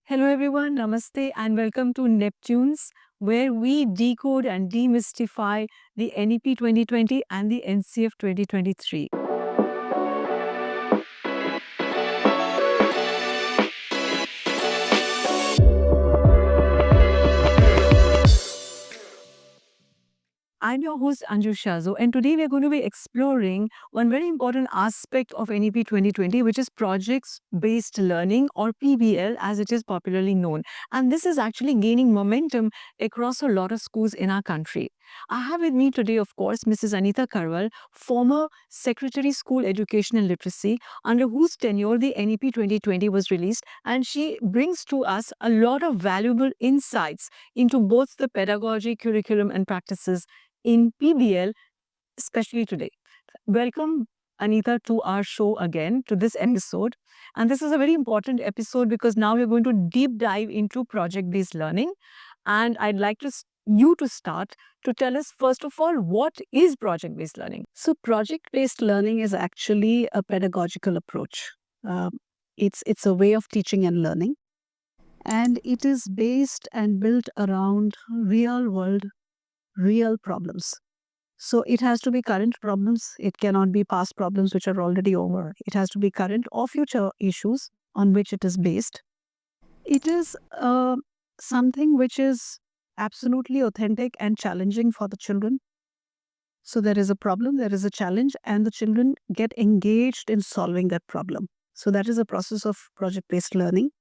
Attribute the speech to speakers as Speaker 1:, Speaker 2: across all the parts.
Speaker 1: Hello everyone, namaste and welcome to Neptunes, where we decode and demystify the NEP 2020 and the NCF 2023. I'm your host Anju Shazo, and today we're going to be exploring one very important aspect of NEP 2020, which is projects-based learning, or PBL as it is popularly known. And this is actually gaining momentum across a lot of schools in our country. I have with me today, of course, Mrs. Anita Karwal, former Secretary School Education and Literacy, under whose tenure the NEP 2020 was released, and she brings to us a lot of valuable insights into both the pedagogy, curriculum, and practices in PBL, especially today. Welcome, Anita, to our show again, to this episode. And this is a very important episode because now we're going to deep dive into project-based learning. And I'd like you to start to tell us, first of all, what is project-based learning?
Speaker 2: So, project-based learning is actually a pedagogical approach. It's a way of teaching and learning, and it is based and built around real world, real problems. So, it has to be current problems. It cannot be past problems which are already over. It has to be current or future issues on which it is based. It is something which is absolutely authentic and challenging for the children. So there is a problem, there is a challenge, and the children get engaged in solving that problem. So that is a process of project-based learning.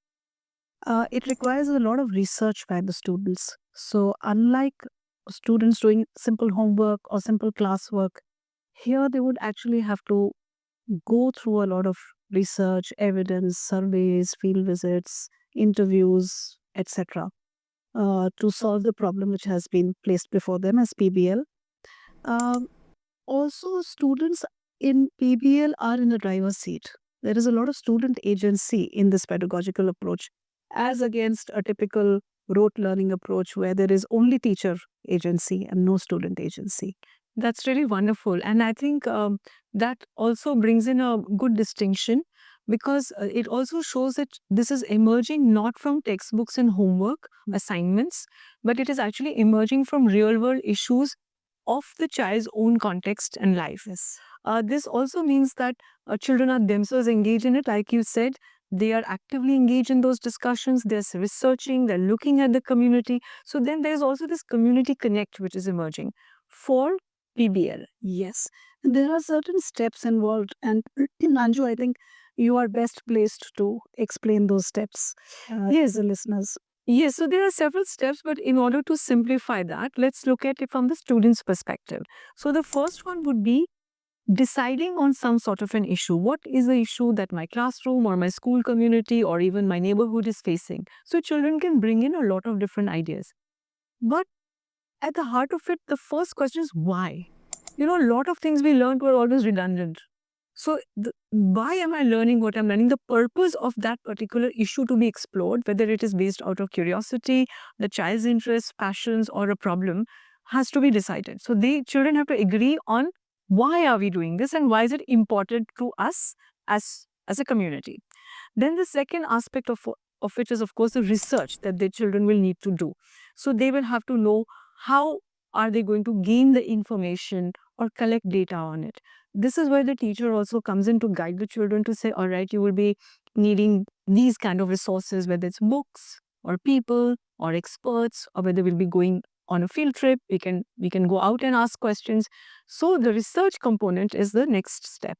Speaker 2: It requires a lot of research by the students. So unlike students doing simple homework or simple classwork, here they would actually have to go through a lot of research, evidence, surveys, field visits, interviews, etc. To solve the problem which has been placed before them as PBL. Also, students in PBL are in the driver's seat. There is a lot of student agency in this pedagogical approach, as against a typical rote learning approach where there is only teacher agency and no student agency.
Speaker 1: That's really wonderful. And I think that also brings in a good distinction because it also shows that this is emerging not from textbooks and homework assignments, but it is actually emerging from real world issues of the child's own context and life.
Speaker 2: Yes.
Speaker 1: This also means that children are themselves engaged in it, like you said. They are actively engaged in those discussions. They're researching, they're looking at the community. So then there's also this community connect which is emerging for PBL.
Speaker 2: Yes. There are certain steps involved, and Nanju, I think you are best placed to explain those steps
Speaker 1: Yes.
Speaker 2: to the listeners.
Speaker 1: Yes, so there are several steps, but in order to simplify that, let's look at it from the student's perspective. So the first one would be deciding on some sort of an issue. What is the issue that my classroom or my school community or even my neighborhood is facing? So children can bring in a lot of different ideas. But at the heart of it, the first question is why? A lot of things we learned were always redundant. So why am I learning what I'm learning? The purpose of that particular issue to be explored, whether it is based out of curiosity, the child's interests, passions, or a problem, has to be decided. So children have to agree on why are we doing this and why is it important to us as a community. Then the second aspect of which is, of course, the research that the children will need to do. So they will have to know how are they going to gain the information or collect data on it. This is where the teacher also comes in to guide the children to say, all right, you will be needing these kind of resources, whether it's books or people or experts, or whether we'll be going on a field trip, we can go out and ask questions. So the research component is the next step.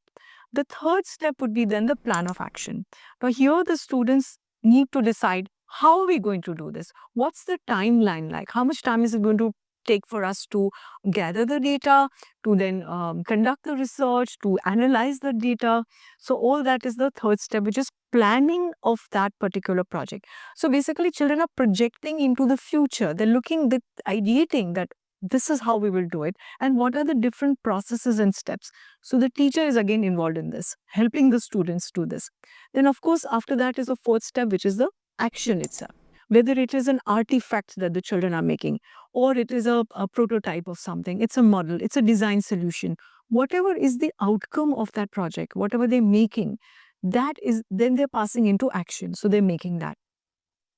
Speaker 1: The third step would be then the plan of action. Now here the students need to decide, how are we going to do this? What's the timeline like? How much time is it going to take for us to gather the data, to then conduct the research, to analyze the data? So all that is the third step, which is planning of that particular project. So basically children are projecting into the future. They're ideating that this is how we will do it and what are the different processes and steps. So the teacher is again involved in this, helping the students do this. Then of course after that is the fourth step, which is the action itself. Whether it is an artifact that the children are making or it is a prototype of something, it's a model, it's a design solution. Whatever is the outcome of that project, whatever they're making, that is then they're passing into action. So they're making that.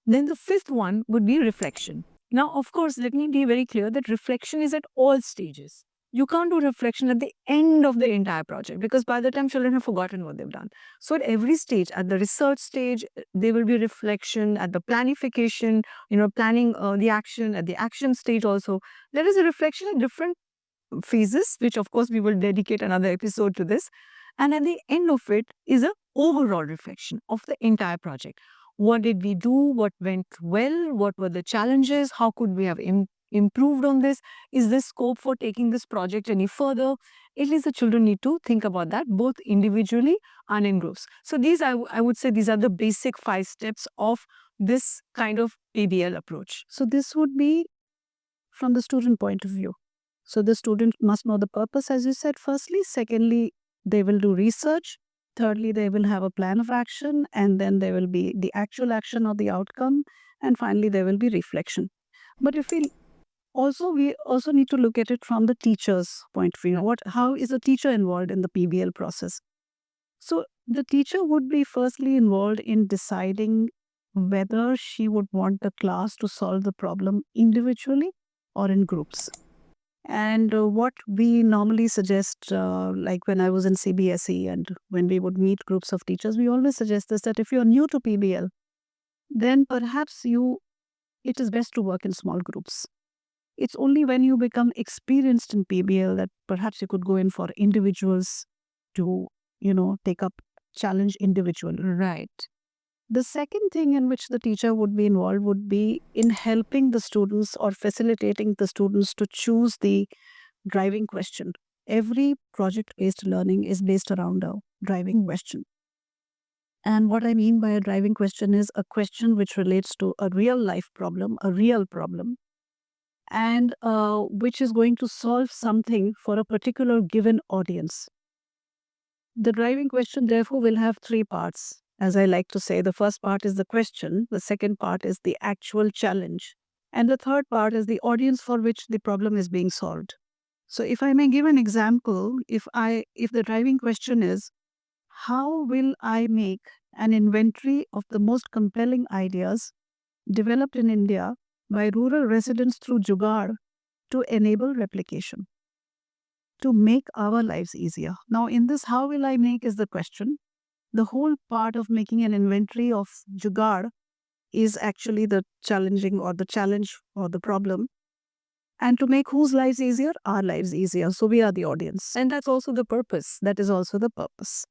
Speaker 1: Then the fifth one would be reflection. Now, of course, let me be very clear that reflection is at all stages. You can't do reflection at the end of the entire project because by the time children have forgotten what they've done. So at every stage, at the research stage, there will be reflection. At the planification, planning the action, at the action stage also, there is a reflection at different phases, which of course we will dedicate another episode to this. And at the end of it is a overall reflection of the entire project. What did we do? What went well? What were the challenges? How could we have improved on this? Is there scope for taking this project any further? At least the children need to think about that both individually and in groups. So these, I would say, these are the basic 5 steps of this kind of PBL approach.
Speaker 2: So this would be from the student point of view. So the student must know the purpose, as you said, firstly. Secondly, they will do research. Thirdly, they will have a plan of action, and then there will be the actual action or the outcome. And finally, there will be reflection. But if we also need to look at it from the teacher's point of view. How is the teacher involved in the PBL process? So the teacher would be firstly involved in deciding whether she would want the class to solve the problem individually or in groups. And what we normally suggest, like when I was in CBSE and when we would meet groups of teachers, we always suggest this, that if you're new to PBL, then perhaps it is best to work in small groups. It's only when you become experienced in PBL that perhaps you could go in for individuals to, take up challenge individual.
Speaker 1: Right.
Speaker 2: The second thing in which the teacher would be involved would be in helping the students or facilitating the students to choose the driving question. Every project-based learning is based around a driving question. And what I mean by a driving question is a question which relates to a real life problem, a real problem, and which is going to solve something for a particular given audience. The driving question, therefore, will have 3 parts. As I like to say, the first part is the question, the second part is the actual challenge, and the third part is the audience for which the problem is being solved. So if I may give an example, if the driving question is, how will I make an inventory of the most compelling ideas developed in India by rural residents through Jugaad to enable replication, to make our lives easier. Now, in this, how will I make is the question. The whole part of making an inventory of Jugaad is actually the challenge or the problem. And to make whose lives easier? Our lives easier. So we are the audience.
Speaker 1: And that's also the purpose.
Speaker 2: That is also the purpose.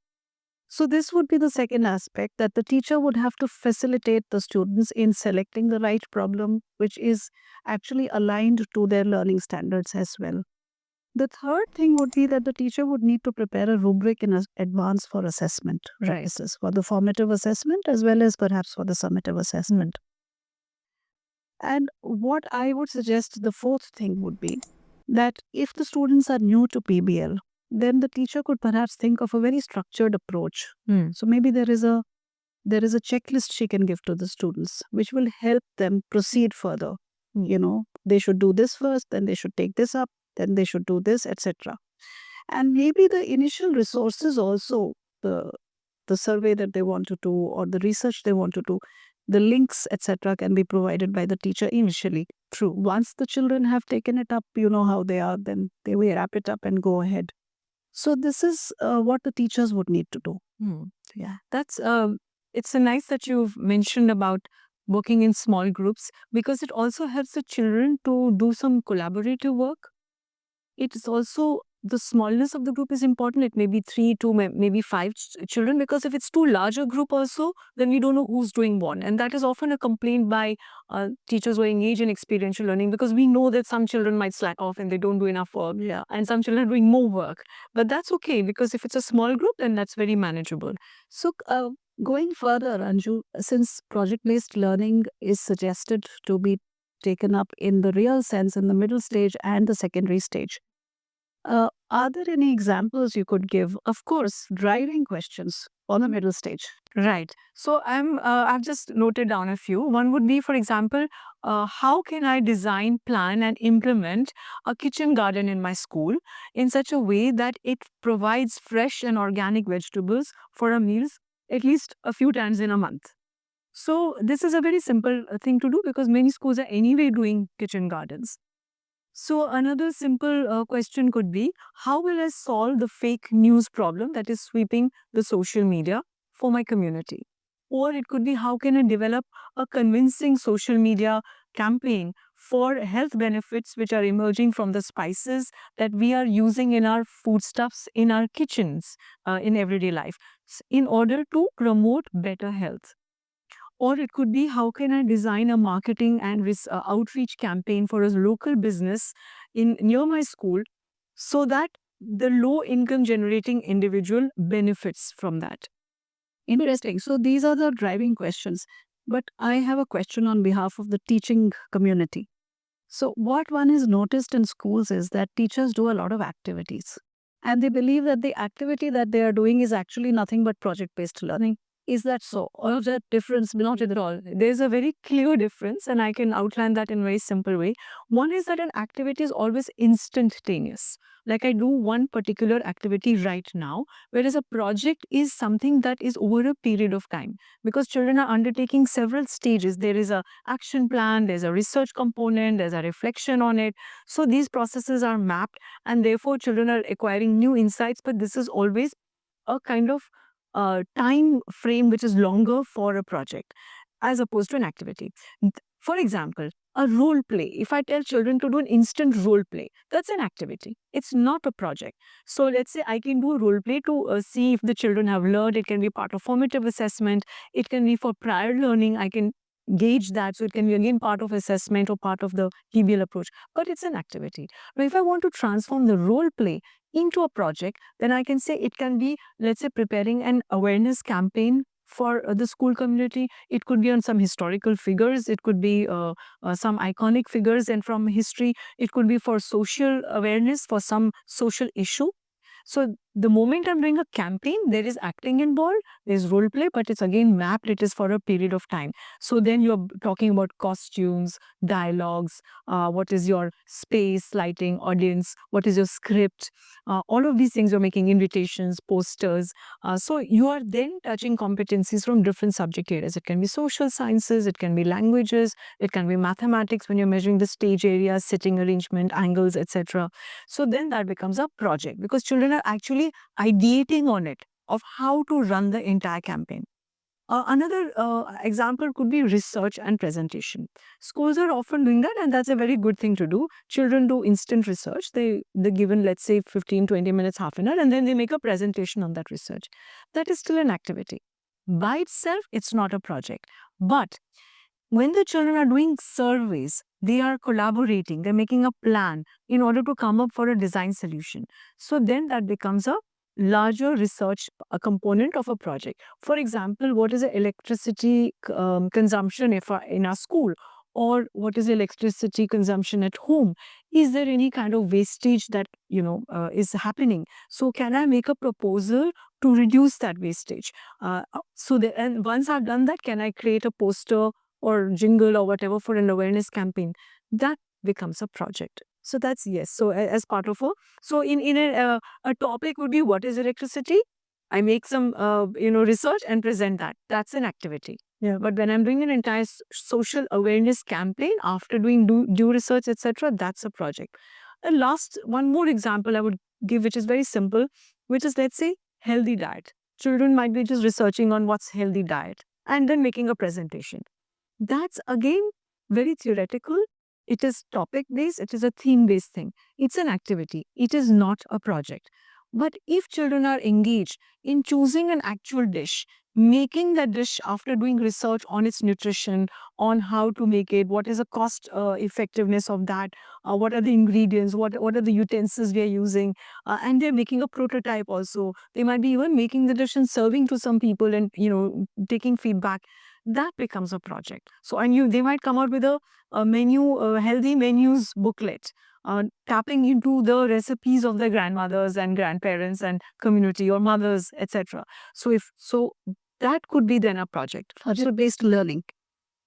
Speaker 2: So this would be the second aspect, that the teacher would have to facilitate the students in selecting the right problem, which is actually aligned to their learning standards as well. The third thing would be that the teacher would need to prepare a rubric in advance for assessment purposes, for the formative assessment as well as perhaps for the summative assessment. And what I would suggest, the fourth thing would be that if the students are new to PBL, then the teacher could perhaps think of a very structured approach. So maybe there is a checklist she can give to the students, which will help them proceed further. They should do this first, then they should take this up, then they should do this, etc. And maybe the initial resources also, the survey that they want to do or the research they want to do, the links, etc., can be provided by the teacher initially. True. Once the children have taken it up, you know how they are, then they will wrap it up and go ahead. So this is what the teachers would need to do.
Speaker 1: Yeah, that's it's nice that you've mentioned about working in small groups, because it also helps the children to do some collaborative work. It is also, the smallness of the group is important. It may be 3 to maybe 5 children, because if it's too large a group also, then we don't know who's doing what. And that is often a complaint by teachers who are engaged in experiential learning, because we know that some children might slack off and they don't do enough work.
Speaker 2: Yeah.
Speaker 1: And some children are doing more work. But that's okay, because if it's a small group, then that's very manageable.
Speaker 2: So going further, Anju, since project-based learning is suggested to be taken up in the real sense in the middle stage and the secondary stage, are there any examples you could give? Of course, driving questions on the middle stage.
Speaker 1: Right. So I've just noted down a few. One would be, for example, how can I design, plan, and implement a kitchen garden in my school in such a way that it provides fresh and organic vegetables for our meals at least a few times in a month? So this is a very simple thing to do because many schools are anyway doing kitchen gardens. So another simple question could be, how will I solve the fake news problem that is sweeping the social media for my community? Or it could be, how can I develop a convincing social media campaign for health benefits which are emerging from the spices that we are using in our foodstuffs in our kitchens in everyday life in order to promote better health. Or it could be, how can I design a marketing and outreach campaign for a local business in near my school so that the low income generating individual benefits from that.
Speaker 2: Interesting. So these are the driving questions. But I have a question on behalf of the teaching community. So, what one is noticed in schools is that teachers do a lot of activities. And they believe that the activity that they are doing is actually nothing but project based learning. Is that so? Or is that difference?
Speaker 1: Not at all. There's a very clear difference, and I can outline that in a very simple way. One is that an activity is always instantaneous. Like I do one particular activity right now, whereas a project is something that is over a period of time. Because children are undertaking several stages. There is a action plan, there's a research component, there's a reflection on it. So these processes are mapped, and therefore children are acquiring new insights. But this is always a kind of time frame which is longer for a project as opposed to an activity. For example, a role play. If I tell children to do an instant role play, that's an activity. It's not a project. So let's say I can do a role play to see if the children have learned. It can be part of formative assessment. It can be for prior learning. I can gauge that. So it can be again part of assessment or part of the PBL approach. But it's an activity. Now, if I want to transform the role play into a project, then I can say it can be, let's say, preparing an awareness campaign for the school community. It could be on some historical figures. It could be some iconic figures and from history. It could be for social awareness for some social issue. So the moment I'm doing a campaign, there is acting involved, there's role play, but it's again mapped, it is for a period of time. So then you're talking about costumes, dialogues, what is your space, lighting, audience, what is your script, all of these things you're making invitations, posters. So you are then touching competencies from different subject areas. It can be social sciences, it can be languages, it can be mathematics when you're measuring the stage area, sitting arrangement, angles, etc. So then that becomes a project because children are actually ideating on it of how to run the entire campaign. Another example could be research and presentation. Schools are often doing that, and that's a very good thing to do. Children do instant research. They're given, let's say, 15, 20 minutes, half an hour, and then they make a presentation on that research. That is still an activity. By itself, it's not a project. But when the children are doing surveys, they are collaborating, they're making a plan in order to come up for a design solution. So then that becomes a larger research component of a project. For example, what is the electricity consumption in our school? Or what is the electricity consumption at home? Is there any kind of wastage that is happening? So can I make a proposal to reduce that wastage? And once I've done that, can I create a poster or jingle or whatever for an awareness campaign? That becomes a project. So that's yes. So as part of a topic would be, what is electricity? I make some research and present that. That's an activity. Yeah. But when I'm doing an entire social awareness campaign after doing due research, etc., that's a project. And last, one more example I would give, which is very simple, which is, let's say, healthy diet. Children might be just researching on what's healthy diet and then making a presentation. That's again very theoretical. It is topic based, it is a theme based thing. It's an activity, it is not a project. But if children are engaged in choosing an actual dish, making that dish after doing research on its nutrition, on how to make it, what is the cost effectiveness of that, what are the ingredients, what are the utensils we are using, and they're making a prototype also. They might be even making the dish and serving to some people and taking feedback. That becomes a project. So they might come out with a menu, healthy menus booklet, tapping into the recipes of their grandmothers and grandparents and community or mothers, etc. So that could be then a project.
Speaker 2: Project-based learning.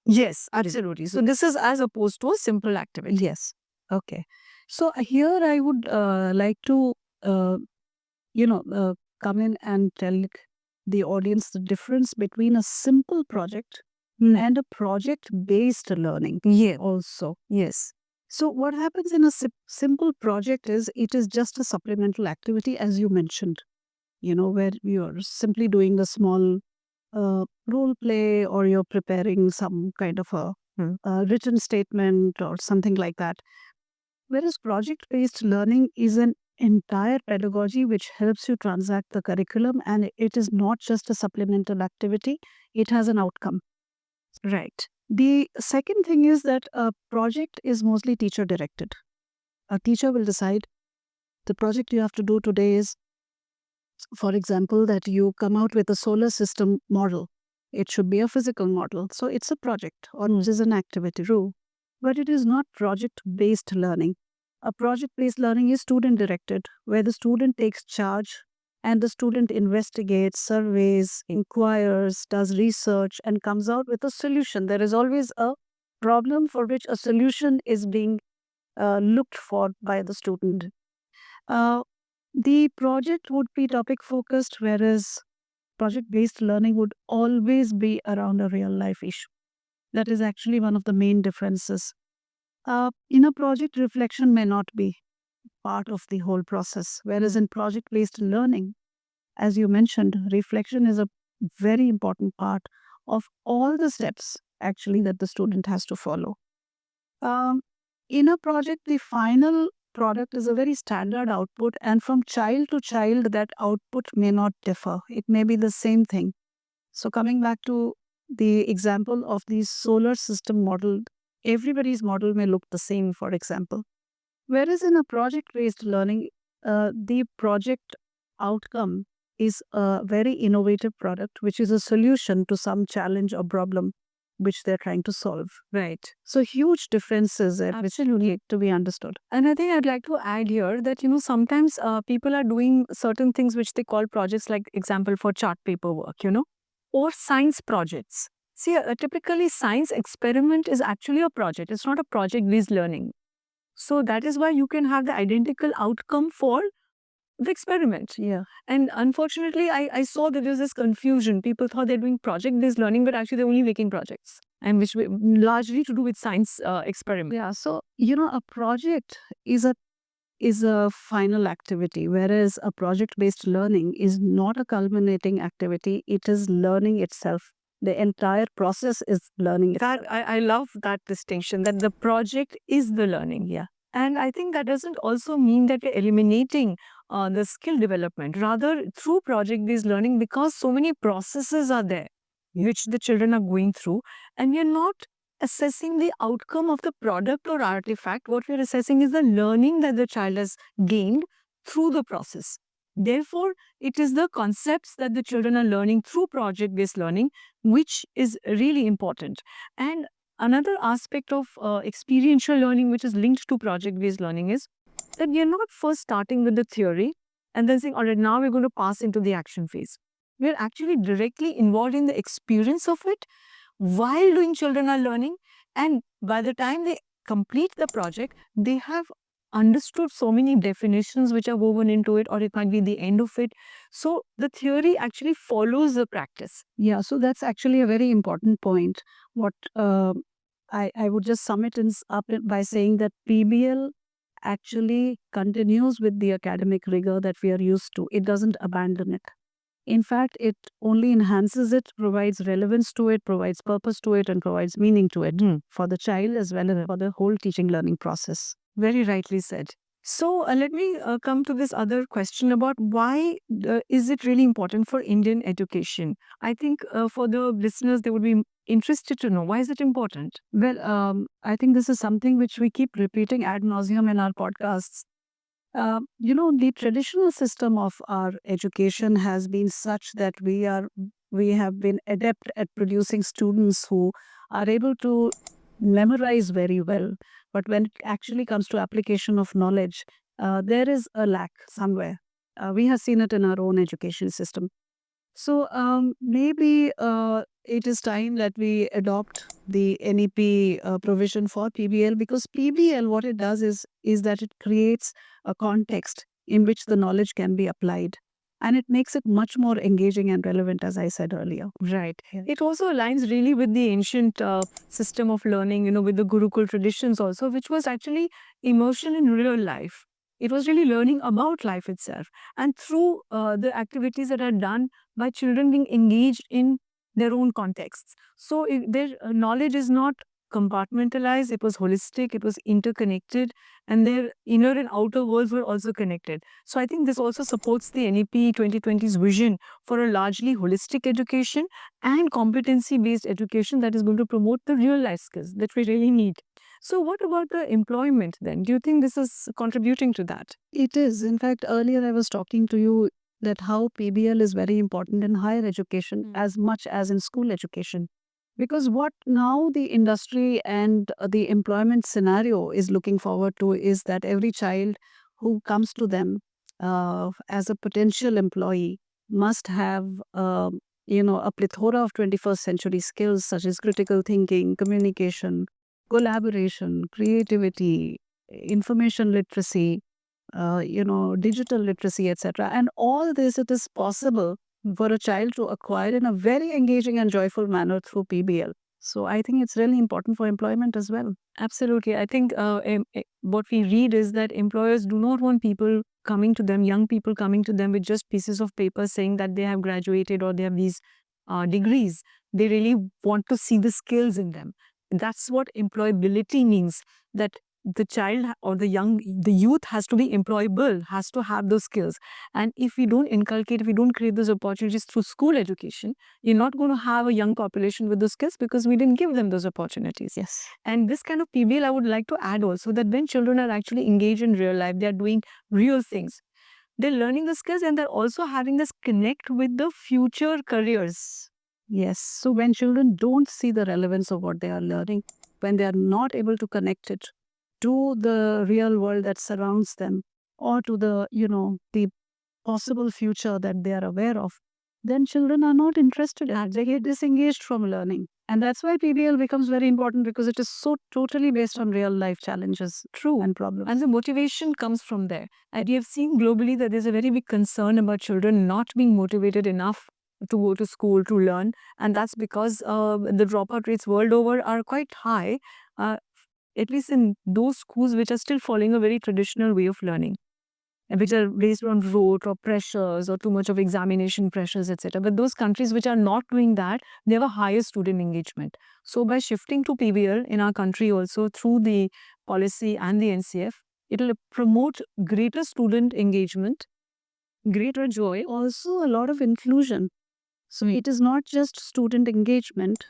Speaker 1: Yes, absolutely. So this is as opposed to a simple activity.
Speaker 2: Yes. Okay. So here I would like to, come in and tell the audience the difference between a simple project, and a project-based learning
Speaker 1: Yeah.
Speaker 2: also.
Speaker 1: Yes.
Speaker 2: So what happens in a simple project is it is just a supplemental activity, as you mentioned, where you're simply doing a small role play, or you're preparing some kind of a written statement or something like that. Whereas project-based learning is an entire pedagogy which helps you transact the curriculum, and it is not just a supplemental activity, it has an outcome.
Speaker 1: Right.
Speaker 2: The second thing is that a project is mostly teacher directed. A teacher will decide the project you have to do today is, for example, that you come out with a solar system model. It should be a physical model. So it's a project or it is an activity rule. But it is not project based learning. A project based learning is student directed, where the student takes charge and the student investigates, surveys, inquires, does research, and comes out with a solution. There is always a problem for which a solution is being looked for by the student. Uh, the project would be topic focused, whereas project based learning would always be around a real life issue. That is actually one of the main differences. In a project, reflection may not be part of the whole process, whereas in project based learning, as you mentioned, reflection is a very important part of all the steps actually that the student has to follow. Um, in a project, the final product is a very standard output, and from child to child, that output may not differ. It may be the same thing. So, coming back to the example of the solar system model, everybody's model may look the same, for example. Whereas in a project based learning, the project outcome is a very innovative product, which is a solution to some challenge or problem which they're trying to solve.
Speaker 1: Right.
Speaker 2: So huge differences there which need to be understood.
Speaker 1: And I think I'd like to add here that, sometimes people are doing certain things which they call projects, like example for chart paper work, or science projects. See, typically science experiment is actually a project. It's not a project-based learning. So that is why you can have the identical outcome for the experiment.
Speaker 2: Yeah.
Speaker 1: And unfortunately, I saw that there's this confusion. People thought they're doing project-based learning, but actually they're only making projects, and which largely to do with science experiment.
Speaker 2: Yeah. So, a project is a final activity, whereas a project based learning is not a culminating activity. It is learning itself. The entire process is learning itself.
Speaker 1: I love that distinction, that the project is the learning.
Speaker 2: Yeah.
Speaker 1: And I think that doesn't also mean that we're eliminating the skill development. Rather, through project-based learning, because so many processes are there which the children are going through, and we're not assessing the outcome of the product or artifact. What we're assessing is the learning that the child has gained through the process. Therefore, it is the concepts that the children are learning through project-based learning, which is really important. And another aspect of experiential learning, which is linked to project-based learning, is that we are not first starting with the theory and then saying, all right, now we're going to pass into the action phase. We're actually directly involved in the experience of it while doing children are learning. And by the time they complete the project, they have understood so many definitions which are woven into it, or it might be the end of it. So the theory actually follows the practice.
Speaker 2: Yeah, so that's actually a very important point. What I would just sum it up by saying that PBL actually continues with the academic rigor that we are used to. It doesn't abandon it. In fact, it only enhances it, provides relevance to it, provides purpose to it, and provides meaning to it for the child as well as for the whole teaching learning process.
Speaker 1: Very rightly said. So let me come to this other question about why is it really important for Indian education? I think for the listeners, they would be interested to know, why is it important?
Speaker 2: Well, I think this is something which we keep repeating ad nauseum in our podcasts. The traditional system of our education has been such that we have been adept at producing students who are able to memorize very well. But when it actually comes to application of knowledge, there is a lack somewhere. We have seen it in our own education system. So maybe it is time that we adopt the NEP provision for PBL, because PBL, what it does is that it creates a context in which the knowledge can be applied. and it makes it much more engaging and relevant, as I said earlier.
Speaker 1: Right.
Speaker 2: Yeah.
Speaker 1: It also aligns really with the ancient system of learning, with the Gurukul traditions also, which was actually immersion in real life. It was really learning about life itself. And through the activities that are done by children being engaged in their own contexts. So their knowledge is not compartmentalized, it was holistic, it was interconnected, and their inner and outer worlds were also connected. So I think this also supports the NEP 2020's vision for a largely holistic education and competency based education that is going to promote the real life skills that we really need. So, what about the employment then? Do you think this is contributing to that?
Speaker 2: It is. In fact, earlier I was talking to you that how PBL is very important in higher education as much as in school education. Because what now the industry and the employment scenario is looking forward to is that every child who comes to them as a potential employee must have a plethora of 21st century skills such as critical thinking, communication, collaboration, creativity, information literacy, digital literacy, etc. And all this, it is possible for a child to acquire in a very engaging and joyful manner through PBL. So I think it's really important for employment as well.
Speaker 1: Absolutely. I think what we read is that employers do not want people coming to them, young people coming to them with just pieces of paper saying that they have graduated or they have these degrees. They really want to see the skills in them. That's what employability means, that the child or the youth has to be employable, has to have those skills. And if we don't inculcate, if we don't create those opportunities through school education, you're not going to have a young population with those skills because we didn't give them those opportunities.
Speaker 2: Yes.
Speaker 1: And this kind of PBL, I would like to add also that when children are actually engaged in real life, they are doing real things. They're learning the skills and they're also having this connect with the future careers.
Speaker 2: Yes. So when children don't see the relevance of what they are learning, when they are not able to connect it to the real world that surrounds them or to the possible future that they are aware of, then children are not interested in it. They get disengaged from learning. And that's why PBL becomes very important because it is so totally based on real life challenges and problems.
Speaker 1: And the motivation comes from there. And we have seen globally that there's a very big concern about children not being motivated enough to go to school to learn. And that's because the dropout rates world over are quite high, at least in those schools which are still following a very traditional way of learning, and which are based on rote or pressures or too much of examination pressures, etc. But those countries which are not doing that, they have a higher student engagement. So by shifting to PBL in our country also through the policy and the NCF, it will promote greater student engagement, greater joy.
Speaker 2: Also, a lot of inclusion. So it is not just student engagement,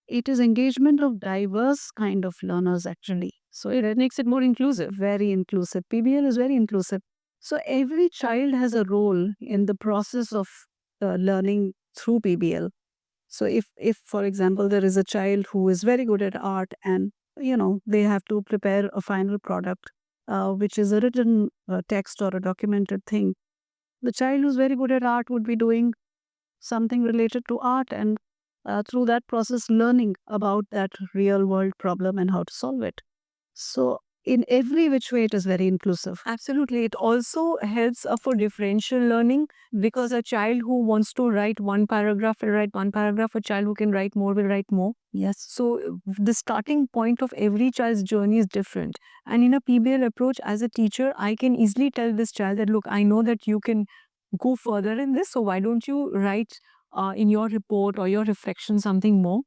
Speaker 2: it is engagement of diverse kind of learners actually.
Speaker 1: So it makes it more inclusive.
Speaker 2: Very inclusive. PBL is very inclusive. So every child has a role in the process of learning through PBL. So if for example there is a child who is very good at art and they have to prepare a final product which is a written text or a documented thing, the child who's very good at art would be doing something related to art and through that process learning about that real world problem and how to solve it. So in every which way it is very inclusive.
Speaker 1: Absolutely. It also helps for differential learning, because a child who wants to write one paragraph will write one paragraph, a child who can write more will write more.
Speaker 2: Yes.
Speaker 1: So the starting point of every child's journey is different. And in a PBL approach, as a teacher, I can easily tell this child that, look, I know that you can go further in this, so why don't you write in your report or your reflection something more?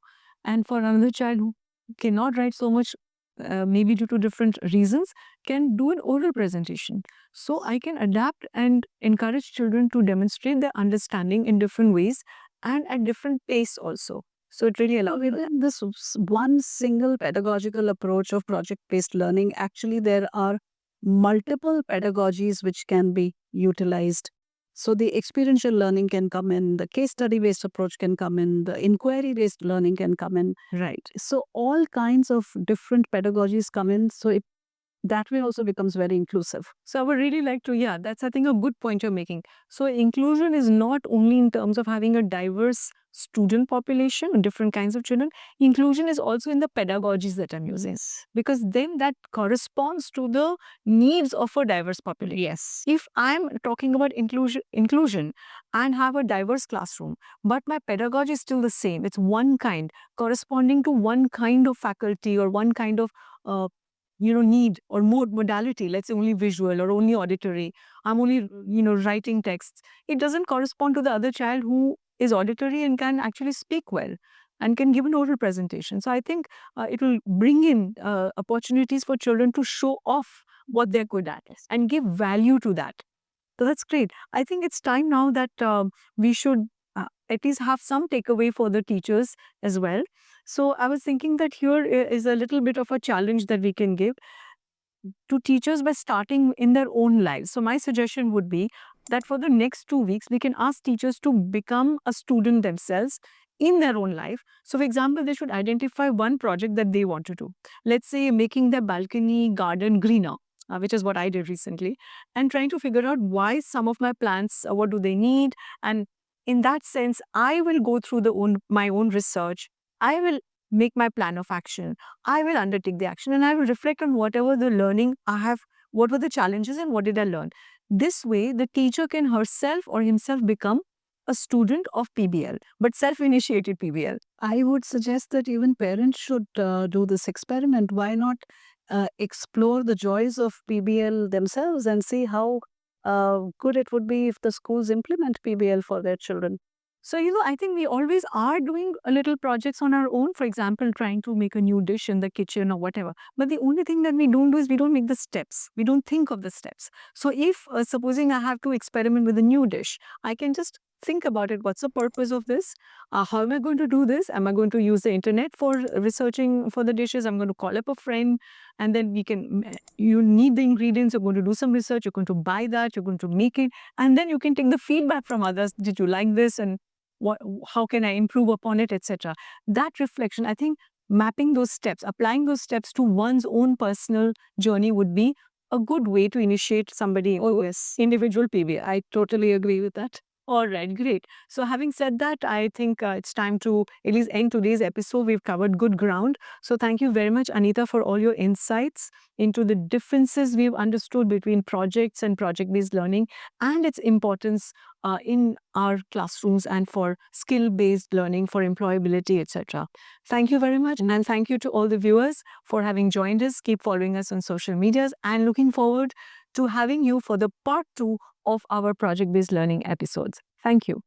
Speaker 1: And for another child who cannot write so much, maybe due to different reasons, can do an oral presentation. So I can adapt and encourage children to demonstrate their understanding in different ways and at different pace also. So it really allows.
Speaker 2: Within this one single pedagogical approach of project-based learning, actually there are multiple pedagogies which can be utilized. So the experiential learning can come in, the case study-based approach can come in, the inquiry-based learning can come in.
Speaker 1: Right.
Speaker 2: So all kinds of different pedagogies come in. So that way also becomes very inclusive.
Speaker 1: So I would really like to, that's I think a good point you're making. So inclusion is not only in terms of having a diverse student population or different kinds of children. Inclusion is also in the pedagogies that I'm using, because then that corresponds to the needs of a diverse population.
Speaker 2: Yes.
Speaker 1: If I'm talking about inclusion and have a diverse classroom, but my pedagogy is still the same, it's one kind, corresponding to one kind of faculty or one kind of need or modality, let's say only visual or only auditory, I'm only writing texts, it doesn't correspond to the other child who is auditory and can actually speak well and can give an oral presentation. So I think it will bring in opportunities for children to show off what they're good at and give value to that. So that's great. I think it's time now that we should at least have some takeaway for the teachers as well. So I was thinking that here is a little bit of a challenge that we can give to teachers by starting in their own lives. So my suggestion would be that for the next 2 weeks, we can ask teachers to become a student themselves in their own life. So for example, they should identify one project that they want to do. Let's say making their balcony garden greener, which is what I did recently, and trying to figure out why some of my plants, what do they need? And in that sense, I will go through my own research. I will make my plan of action. I will undertake the action and I will reflect on whatever the learning I have, what were the challenges and what did I learn. This way, the teacher can herself or himself become a student of PBL, but self-initiated PBL.
Speaker 2: I would suggest that even parents should do this experiment. Why not explore the joys of PBL themselves and see how good it would be if the schools implement PBL for their children?
Speaker 1: So, I think we always are doing a little projects on our own, for example, trying to make a new dish in the kitchen or whatever. But the only thing that we don't do is we don't make the steps. We don't think of the steps. So if, supposing I have to experiment with a new dish, I can just think about it. What's the purpose of this? How am I going to do this? Am I going to use the internet for researching for the dishes? I'm going to call up a friend and then you need the ingredients. You're going to do some research. You're going to buy that. You're going to make it. And then you can take the feedback from others. Did you like this? And how can I improve upon it, etc. That reflection, I think mapping those steps, applying those steps to one's own personal journey would be a good way to initiate somebody.
Speaker 2: Oh, yes.
Speaker 1: Individual PBL.
Speaker 2: I totally agree with that.
Speaker 1: All right, great. So having said that, I think it's time to at least end today's episode. We've covered good ground. So thank you very much, Anita, for all your insights into the differences we've understood between projects and project-based learning and its importance in our classrooms and for skill-based learning, for employability, etc. Thank you very much. And thank you to all the viewers for having joined us. Keep following us on social medias and looking forward to having you for the part 2 of our project-based learning episodes. Thank you.